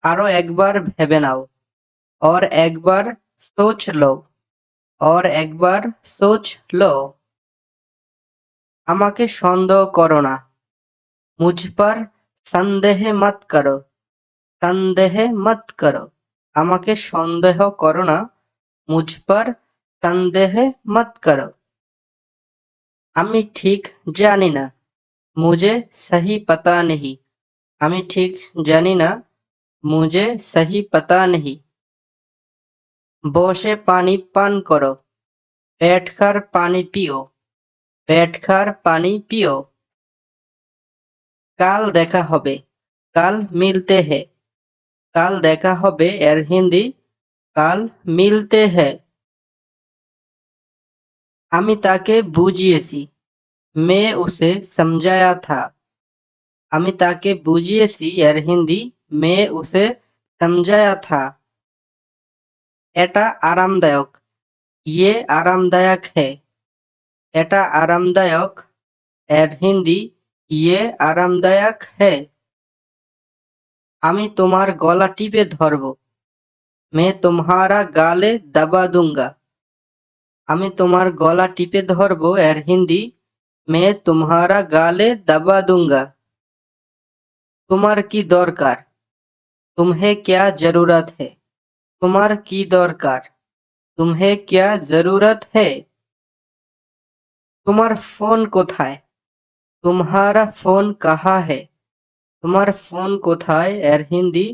আরো একবার ভেবে নাও। और एक बार सोच लो। और एक बार सोच लो। আমাকে সন্দেহ করো না। मुझ पर संदेह मत करो। संदेह मत करो। আমাকে সন্দেহ করো না। मुझ पर संदेह मत करो। আমি ঠিক জানি না। मुझे सही पता नहीं। আমি ঠিক জানি না। मुझे सही पता नहीं। বসে পানি পান করো। बैठकर पानी पियो। बैठकर पानी पियो। কাল দেখা হবে। কাল মিলতে हैं। কাল দেখা হবে এর হিন্দি কাল মিলতে हैं। আমি তাকে বুঝিয়েছি। मैं उसे समझाया था। আমি তাকে বুঝিয়েছি এর হিন্দি मैं उसे समझाया था। এটা আরামদায়ক। ये आरामदायक है। এটা আরামদায়ক এর হিন্দি ये आरामदायक है। আমি তোমার গলা টিপে ধরবো। मैं तुम्हारा गाले दबा दूंगा। আমি তোমার গলা টিপে ধরবো এর হিন্দি मैं तुम्हारा गाले दबा दूंगा। তোমার কি দরকার? तुम्हें क्या जरूरत है? তোমার কি দরকার? तुम्हें क्या जरूरत है? তোমার ফোন কোথায়? तुम्हारा फोन कहाँ है? তোমার ফোন কোথায় এর হিন্দি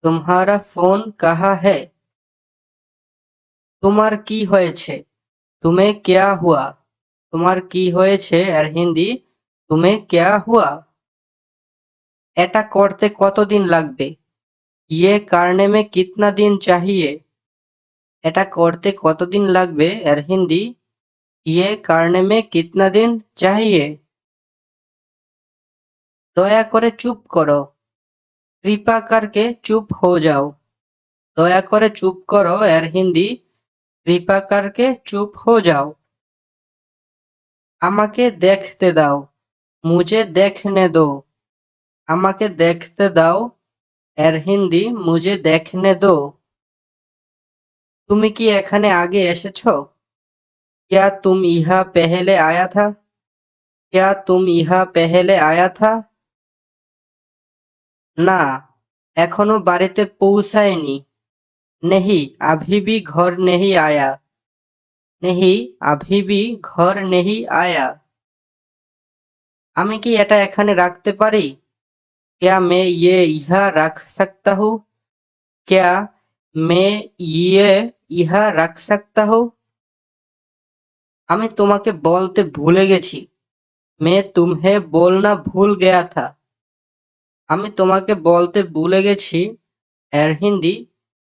तुम्हारा फोन कहाँ है? তোমার কি হয়েছে? तुम्हें क्या हुआ? তোমার কি হয়েছে এর হিন্দি तुम्हें क्या हुआ? এটা করতে কতদিন লাগবে? ये करने में कितना दिन चाहिए? এটা করতে কতদিন লাগবে এর হিন্দি ये करने में कितना दिन चाहिए? দয়া করে চুপ করো। কৃপা करके चुप हो जाओ। দয়া করে চুপ করো এর হিন্দি কৃপা करके चुप हो जाओ। আমাকে দেখতে দাও। मुझे देखने दो। আমাকে দেখতে দাও এর হিন্দি मुझे देखने दो। তুমি কি এখানে আগে এসেছো? क्या तुम यहाँ पहले आया था? क्या तुम यहाँ पहले आया था? না, এখনো বাড়িতে পৌঁছায়নি। नहीं अभी भी घर नहीं आया। नहीं अभी भी घर नहीं आया। আমি কি এটা এখানে রাখতে পারি? क्या मैं ये यहाँ रख सकता हूँ? क्या मैं ये यहाँ रख सकता हूँ? আমি তোমাকে বলতে ভুলে গেছি। मैं तुम्हें बोलना भूल गया था। আমি তোমাকে বলতে ভুলে গেছি এর হিন্দি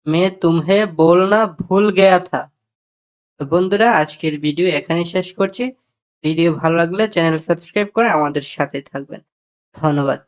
मैं तुम्हें बोलना भूल गया था। তো বন্ধুরা আজকের ভিডিও এখানেই শেষ করছি। ভিডিও ভালো লাগলে চ্যানেল সাবস্ক্রাইব করে আমাদের সাথে থাকবেন। ধন্যবাদ।